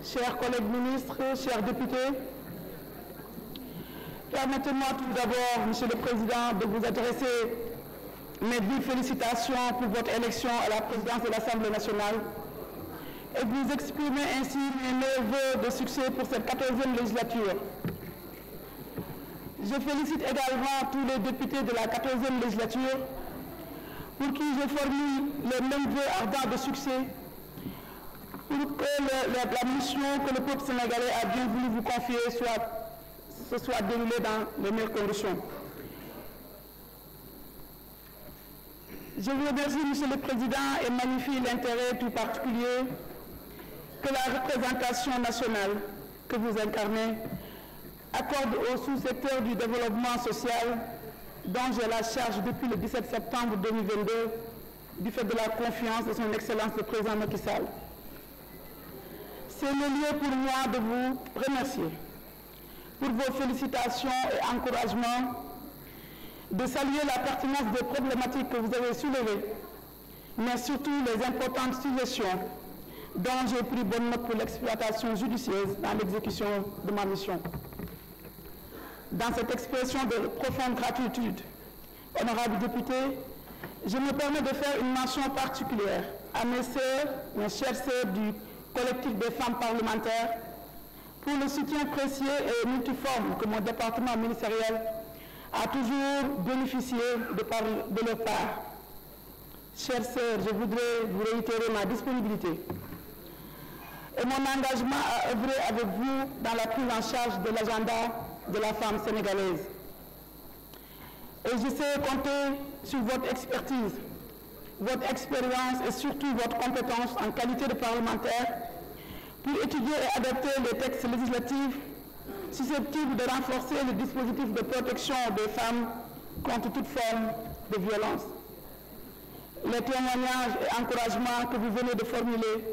chers collègues ministres, chers députés, permettez-moi tout d'abord, Monsieur le Président, de vous adresser mes vives félicitations pour votre élection à la présidence de l'Assemblée nationale et vous exprimer ainsi mes meilleurs vœux de succès pour cette 14e législature. Je félicite également tous les députés de la 14e législature pour qui je formule les mêmes vœux ardents de succès pour que la mission que le peuple sénégalais a bien voulu vous confier se soit déroulée dans les meilleures conditions. Je vous remercie, Monsieur le Président, et magnifie l'intérêt tout particulier que la représentation nationale que vous incarnez accorde au sous-secteur du développement social dont j'ai la charge depuis le 17 septembre 2022 du fait de la confiance de son Excellence le Président Macky Sall. C'est le lieu pour moi de vous remercier pour vos félicitations et encouragements, de saluer la pertinence des problématiques que vous avez soulevées, mais surtout les importantes suggestions dont j'ai pris bonne note pour l'exploitation judicieuse dans l'exécution de ma mission. Dans cette expression de profonde gratitude, honorables députés, je me permets de faire une mention particulière à mes sœurs, mes chères sœurs du collectif des femmes parlementaires, pour le soutien précieux et multiforme que mon département ministériel a toujours bénéficié de leur part. Chères sœurs, je voudrais vous réitérer ma disponibilité et mon engagement à œuvrer avec vous dans la prise en charge de l'agenda de la femme sénégalaise. Et je sais compter sur votre expertise, votre expérience et surtout votre compétence en qualité de parlementaire pour étudier et adapter les textes législatifs susceptibles de renforcer le dispositif de protection des femmes contre toute forme de violence. Les témoignages et encouragements que vous venez de formuler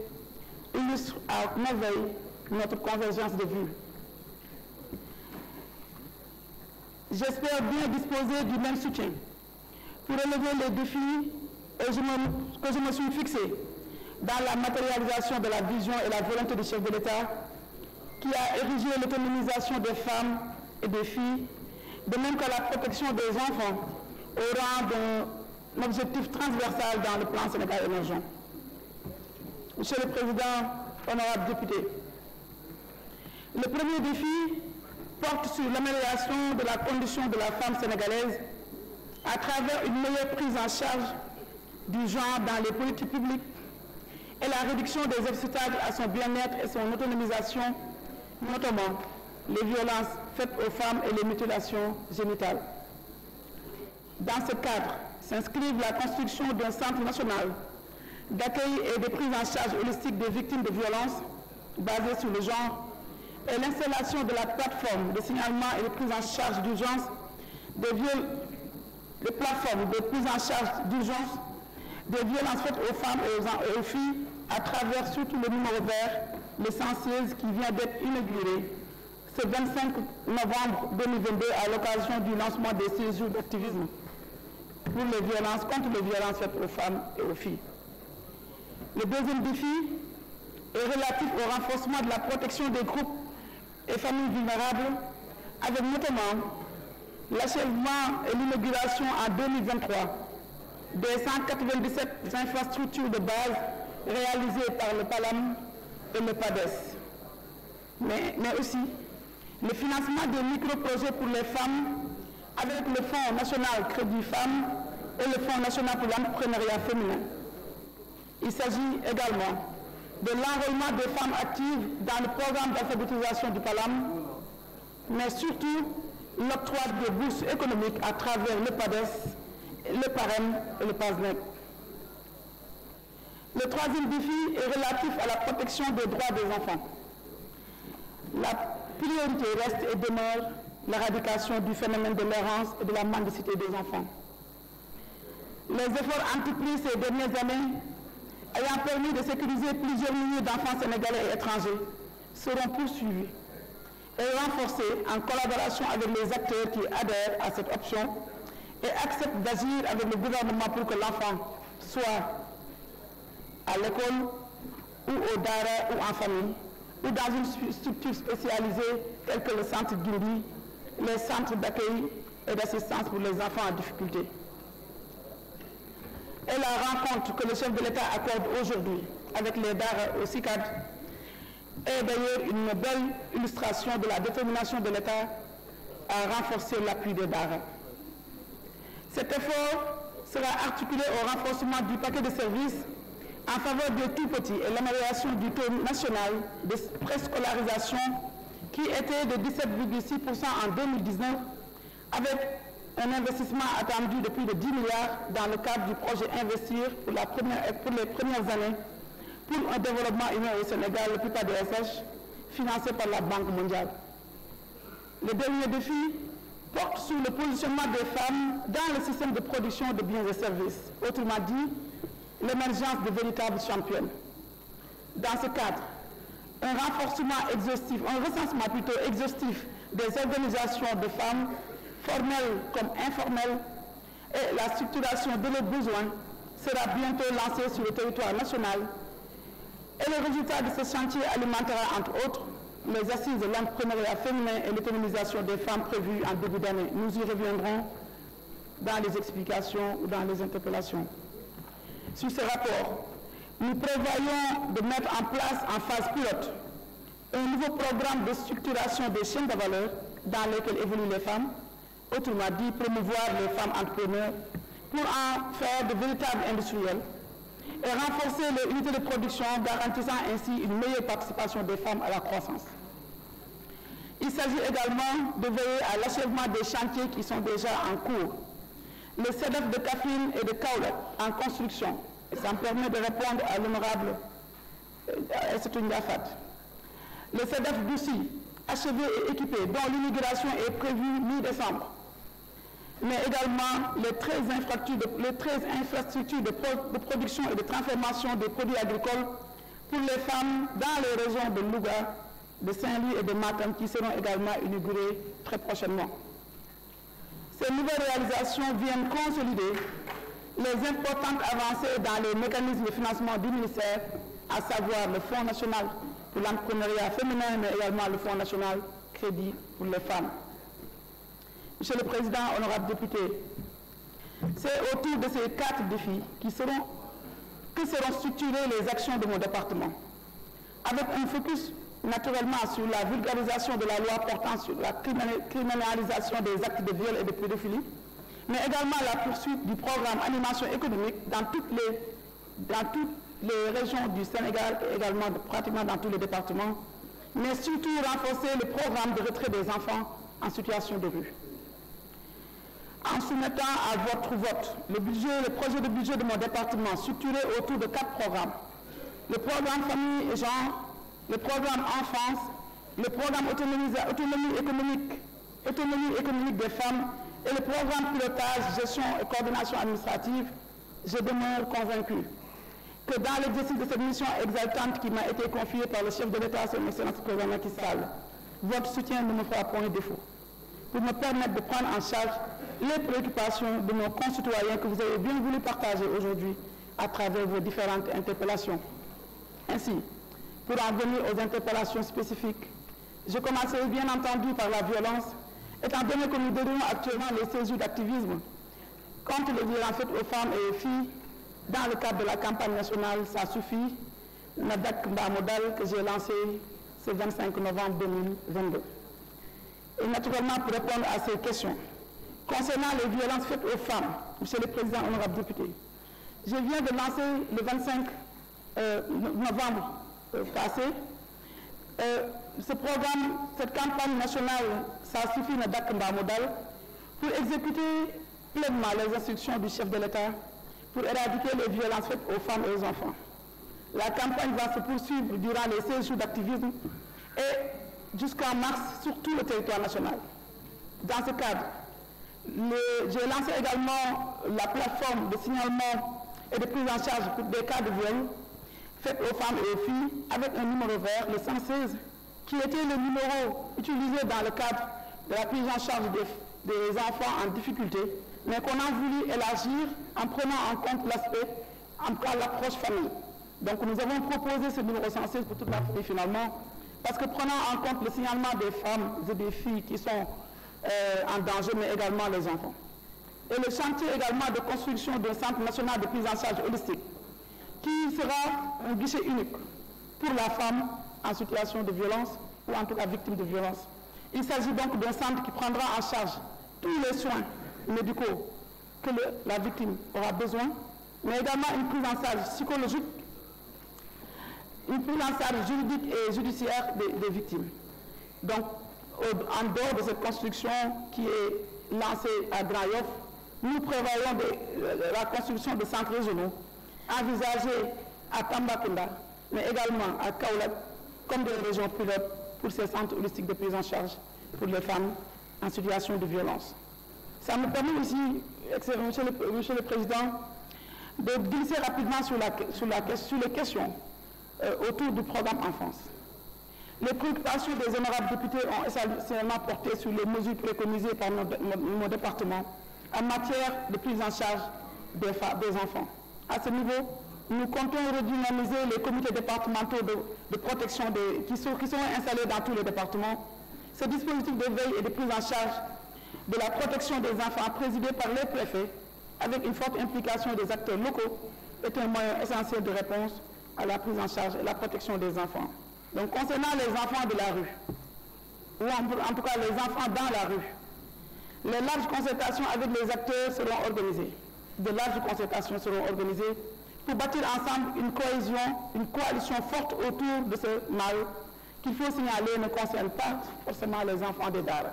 illustrent à merveille notre convergence de vues. J'espère bien disposer du même soutien pour relever les défis que je me suis fixés dans la matérialisation de la vision et la volonté du chef de l'État qui a érigé l'autonomisation des femmes et des filles, de même que la protection des enfants au rang d'un objectif transversal dans le plan Sénégal émergent. Monsieur le Président, honorables députés, le premier défi porte sur l'amélioration de la condition de la femme sénégalaise à travers une meilleure prise en charge du genre dans les politiques publiques et la réduction des obstacles à son bien-être et son autonomisation, notamment les violences faites aux femmes et les mutilations génitales. Dans ce cadre, s'inscrivent la construction d'un centre national d'accueil et de prise en charge holistique des victimes de violences basées sur le genre et l'installation de la plateforme de signalement et de prise en charge d'urgence des plateformes de prise en charge d'urgence des violences faites aux femmes et aux filles à travers surtout le numéro vert, le 116 qui vient d'être inauguré ce 25 novembre 2022 à l'occasion du lancement des 6 jours d'activisme pour les violences, contre les violences faites aux femmes et aux filles. Le deuxième défi est relatif au renforcement de la protection des groupes et familles vulnérables, avec notamment l'achèvement et l'inauguration en 2023 des 197 infrastructures de base réalisées par le PALAM et le PADES, mais aussi le financement des micro-projets pour les femmes avec le Fonds national Crédit Femmes et le Fonds national pour l'entrepreneuriat féminin. Il s'agit également de l'enrôlement des femmes actives dans le programme d'alphabétisation du PALAM, mais surtout l'octroi de bourses économiques à travers le PADES, le PAREM et le PASNEC. Le troisième défi est relatif à la protection des droits des enfants. La priorité reste et demeure l'éradication du phénomène de l'errance et de la mendicité des enfants. Les efforts entrepris ces dernières années ayant permis de sécuriser plusieurs milliers d'enfants sénégalais et étrangers seront poursuivis et renforcés en collaboration avec les acteurs qui adhèrent à cette option et acceptent d'agir avec le gouvernement pour que l'enfant soit à l'école ou au dara ou en famille, ou dans une structure spécialisée telle que le centre Guindi, les centres d'accueil et d'assistance pour les enfants en difficulté. Et la rencontre que le chef de l'État accorde aujourd'hui avec les DARA au CICAD est d'ailleurs une belle illustration de la détermination de l'État à renforcer l'appui des DARA. Cet effort sera articulé au renforcement du paquet de services en faveur des tout-petits et l'amélioration du taux national de préscolarisation qui était de 17,6% en 2019 avec un investissement attendu de plus de 10 milliards dans le cadre du projet Investir pour les premières années pour un développement humain au Sénégal, le PIPADSH, financé par la Banque mondiale. Le dernier défi porte sur le positionnement des femmes dans le système de production de biens et services, autrement dit, l'émergence de véritables championnes. Dans ce cadre, un renforcement exhaustif, un recensement plutôt exhaustif des organisations de femmes, formelles comme informelles, et la structuration de leurs besoins sera bientôt lancée sur le territoire national. Et le résultat de ce chantier alimentera, entre autres, les assises de l'entrepreneuriat féminin et l'autonomisation des femmes prévues en début d'année. Nous y reviendrons dans les explications ou dans les interpellations. Sur ce rapport, nous prévoyons de mettre en place en phase pilote un nouveau programme de structuration des chaînes de valeur dans lesquelles évoluent les femmes, autrement dit promouvoir les femmes entrepreneurs pour en faire de véritables industriels et renforcer les unités de production, garantissant ainsi une meilleure participation des femmes à la croissance. Il s'agit également de veiller à l'achèvement des chantiers qui sont déjà en cours. Le CEDEF de Kaffrine et de Kaolack en construction, et ça me permet de répondre à l'honorable Aïssatou Ndiaye. Le CEDEF d'Oussy, achevé et équipé, dont l'inauguration est prévue mi-décembre, mais également les 13 infrastructures de production et de transformation des produits agricoles pour les femmes dans les régions de Louga, de Saint-Louis et de Matam qui seront également inaugurées très prochainement. Ces nouvelles réalisations viennent consolider les importantes avancées dans les mécanismes de financement du ministère, à savoir le Fonds national pour l'entrepreneuriat féminin, mais également le Fonds national crédit pour les femmes. Monsieur le Président, honorables députés, c'est autour de ces 4 défis que seront structurées les actions de mon département, avec un focus naturellement sur la vulgarisation de la loi portant sur la criminalisation des actes de viol et de pédophilie, mais également la poursuite du programme animation économique dans toutes les régions du Sénégal et également pratiquement dans tous les départements, mais surtout renforcer le programme de retrait des enfants en situation de rue. En soumettant à votre vote le projet de budget de mon département structuré autour de 4 programmes, le programme famille et genre, le programme enfance, le programme autonomie économique des femmes et le programme pilotage, gestion et coordination administrative, je demeure convaincu que dans l'exercice de cette mission exaltante qui m'a été confiée par le chef de l'État, son Excellence le Président Macky Sall, votre soutien ne me fera point défaut pour me permettre de prendre en charge les préoccupations de nos concitoyens que vous avez bien voulu partager aujourd'hui à travers vos différentes interpellations. Ainsi, pour en venir aux interpellations spécifiques, je commencerai bien entendu par la violence, étant donné que nous déroulons actuellement les séjours d'activisme contre les violences faites aux femmes et aux filles dans le cadre de la campagne nationale Ça suffit, Nadak Mbamodal, que j'ai lancé ce 25 novembre 2022. Et naturellement, pour répondre à ces questions, concernant les violences faites aux femmes, Monsieur le Président, honorable député, je viens de lancer le 25 novembre passé ce programme, cette campagne nationale Ça suffit, Nadak Mbamodal, pour exécuter pleinement les instructions du chef de l'État pour éradiquer les violences faites aux femmes et aux enfants. La campagne va se poursuivre durant les 16 jours d'activisme et jusqu'en mars sur tout le territoire national. Dans ce cadre, j'ai lancé également la plateforme de signalement et de prise en charge pour des cas de viol faits aux femmes et aux filles avec un numéro vert, le 116, qui était le numéro utilisé dans le cadre de la prise en charge des enfants en difficulté, mais qu'on a voulu élargir en prenant en compte l'aspect, en tout cas l'approche famille. Donc nous avons proposé ce numéro 116 pour toute la famille finalement, parce que prenant en compte le signalement des femmes et des filles qui sont en danger, mais également les enfants. Et le chantier également de construction d'un centre national de prise en charge holistique, qui sera un guichet unique pour la femme en situation de violence, ou en tout cas victime de violence. Il s'agit donc d'un centre qui prendra en charge tous les soins médicaux que la victime aura besoin, mais également une prise en charge psychologique, une prise en charge juridique et judiciaire des victimes. Donc, en dehors de cette construction qui est lancée à Grand Yoff, nous prévoyons la construction de centres régionaux envisagés à Tambacounda, mais également à Kaolack, comme des régions pilotes pour ces centres holistiques de prise en charge pour les femmes en situation de violence. Ça me permet aussi, Monsieur le Président, de glisser rapidement sur les questions autour du programme enfance. Les préoccupations des honorables députés ont essentiellement porté sur les mesures préconisées par mon département en matière de prise en charge des enfants. À ce niveau, nous comptons redynamiser les comités départementaux de protection qui seront installés dans tous les départements. Ce dispositif de veille et de prise en charge de la protection des enfants présidé par les préfets, avec une forte implication des acteurs locaux, est un moyen essentiel de réponse à la prise en charge et la protection des enfants. Donc, concernant les enfants de la rue, ou en tout cas les enfants dans la rue, les larges concertations avec les acteurs seront organisées. De larges concertations seront organisées pour bâtir ensemble une coalition forte autour de ce mal qu'il faut signaler ne concerne pas forcément les enfants des Dara.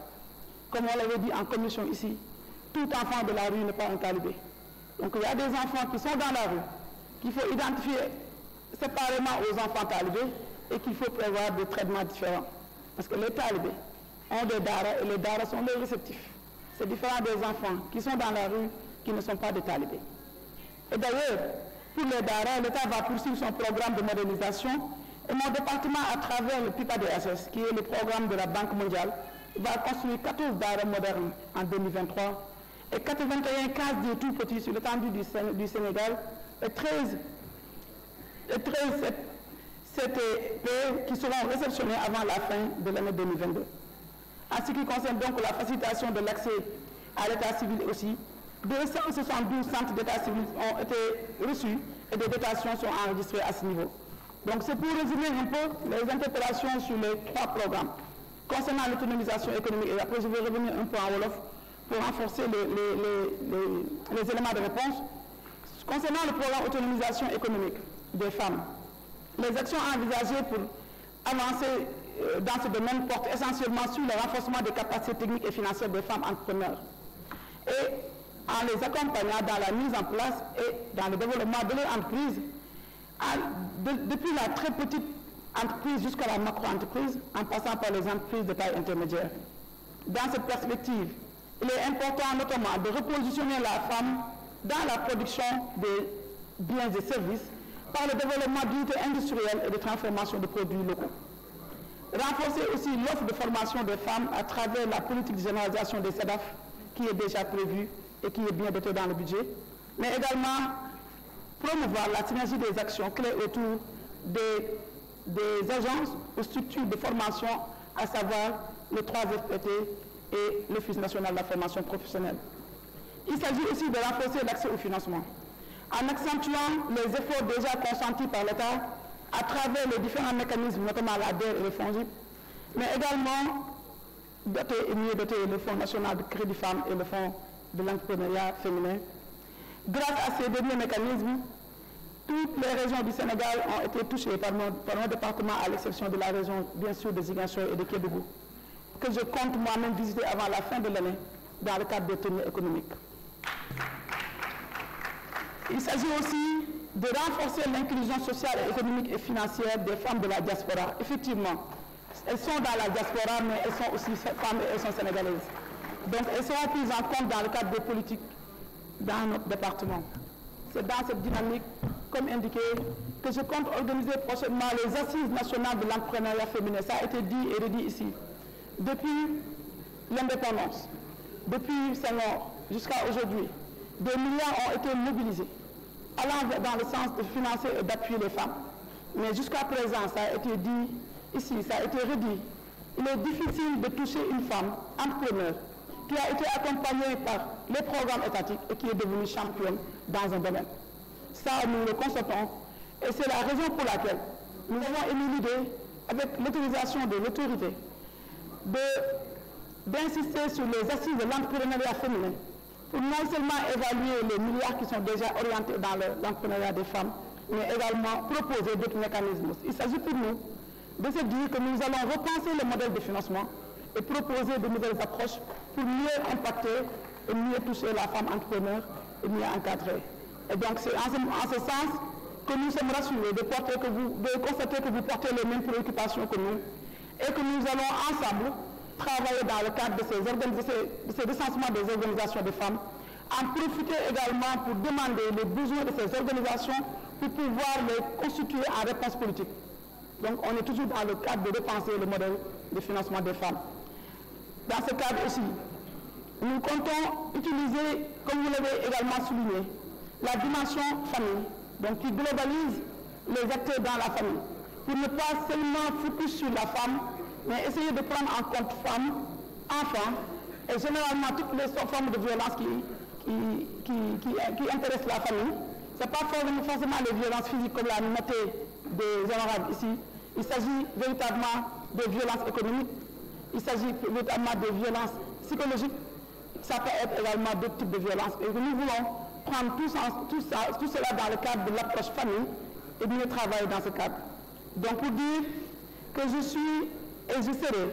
Comme on l'avait dit en commission ici, tout enfant de la rue n'est pas un talibé. Donc il y a des enfants qui sont dans la rue, qu'il faut identifier séparément aux enfants talibés et qu'il faut prévoir des traitements différents. Parce que les talibés ont des Dara et les Dara sont les réceptifs. C'est différent des enfants qui sont dans la rue, qui ne sont pas des talibés. Et d'ailleurs, pour les Dara, l'État va poursuivre son programme de modernisation et mon département, à travers le PIPADSS, qui est le programme de la Banque mondiale, va construire 14 Dara modernes en 2023 et 81 cases de tout petits sur l'étendue du Sénégal et 13 CTP qui seront réceptionnés avant la fin de l'année 2022. En ce qui concerne donc la facilitation de l'accès à l'état civil aussi, 272 centres d'état civil ont été reçus et des dotations sont enregistrées à ce niveau. Donc c'est pour résumer un peu les interpellations sur les 3 programmes. Concernant l'autonomisation économique, et après je vais revenir un peu en Wolof pour renforcer les éléments de réponse. Concernant le programme autonomisation économique des femmes, les actions envisagées pour avancer dans ce domaine portent essentiellement sur le renforcement des capacités techniques et financières des femmes entrepreneurs et en les accompagnant dans la mise en place et dans le développement de leur entreprise, depuis la très petite entreprise jusqu'à la macro-entreprise, en passant par les entreprises de taille intermédiaire. Dans cette perspective, il est important notamment de repositionner la femme dans la production des biens et services par le développement d'unités industrielles et de transformation de produits locaux. Renforcer aussi l'offre de formation des femmes à travers la politique de généralisation des CEDAF qui est déjà prévue et qui est bien dotée dans le budget, mais également promouvoir la synergie des actions clés autour des agences ou structures de formation, à savoir le 3FPT et l'Office national de la formation professionnelle. Il s'agit aussi de renforcer l'accès au financement, en accentuant les efforts déjà consentis par l'État à travers les différents mécanismes, notamment l'ADER et le FONGIP, mais également doter et mieux doter le Fonds national de crédit femmes et le Fonds de l'entrepreneuriat féminin. Grâce à ces derniers mécanismes, toutes les régions du Sénégal ont été touchées par nos départements, à l'exception de la région, bien sûr, de Ziguinchor et de Kédougou, que je compte moi-même visiter avant la fin de l'année dans le cadre des tournées économiques. Il s'agit aussi de renforcer l'inclusion sociale, économique et financière des femmes de la diaspora. Effectivement, elles sont dans la diaspora, mais elles sont aussi femmes et elles sont sénégalaises. Donc, elles seront prises en compte dans le cadre des politiques dans notre département. C'est dans cette dynamique, comme indiqué, que je compte organiser prochainement les assises nationales de l'entrepreneuriat féminin. Ça a été dit et redit ici. Depuis l'indépendance, depuis Senghor jusqu'à aujourd'hui, des milliards ont été mobilisés, allant dans le sens de financer et d'appuyer les femmes. Mais jusqu'à présent, ça a été dit, ici, ça a été redit, il est difficile de toucher une femme entrepreneur qui a été accompagnée par les programmes étatiques et qui est devenue championne dans un domaine. Ça, nous le constatons et c'est la raison pour laquelle nous avons émis l'idée, avec l'autorisation de l'autorité, d'insister sur les assises de l'entrepreneuriat féminin pour non seulement évaluer les milliards qui sont déjà orientés dans l'entrepreneuriat des femmes, mais également proposer d'autres mécanismes. Il s'agit pour nous de se dire que nous allons repenser le modèle de financement et proposer de nouvelles approches pour mieux impacter et mieux toucher la femme entrepreneur et mieux encadrer. Et donc c'est en ce sens que nous sommes rassurés de constater que vous portez les mêmes préoccupations que nous et que nous allons ensemble travailler dans le cadre de ces recensements des organisations de femmes, en profiter également pour demander les besoins de ces organisations pour pouvoir les constituer en réponse politique. Donc on est toujours dans le cadre de repenser le modèle de financement des femmes. Dans ce cadre aussi, nous comptons utiliser, comme vous l'avez également souligné, la dimension famille, donc qui globalise les acteurs dans la famille, pour ne pas seulement focus sur la femme, mais essayer de prendre en compte femmes, enfants, et généralement toutes les formes de violence qui intéressent la famille. Ce n'est pas forcément les violences physiques comme la noté des honorables ici. Il s'agit véritablement de violences économiques, il s'agit véritablement de violences psychologiques, ça peut être également d'autres types de violences. Et nous voulons prendre tout cela dans le cadre de l'approche famille et mieux travailler dans ce cadre. Donc pour dire que je suis et je serai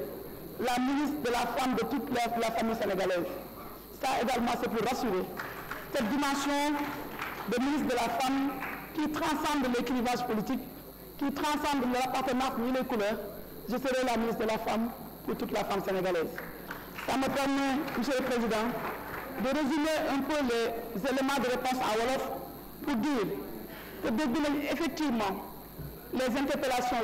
la ministre de la femme de toute la famille sénégalaise. Ça également c'est pour rassurer cette dimension de ministre de la femme qui transcende les clivages politiques, qui transcende l'appartenance ni les couleurs. Je serai la ministre de la femme pour toute la femme sénégalaise. Ça me permet, Monsieur le Président, de résumer un peu les éléments de réponse à Wolof pour dire que effectivement les interpellations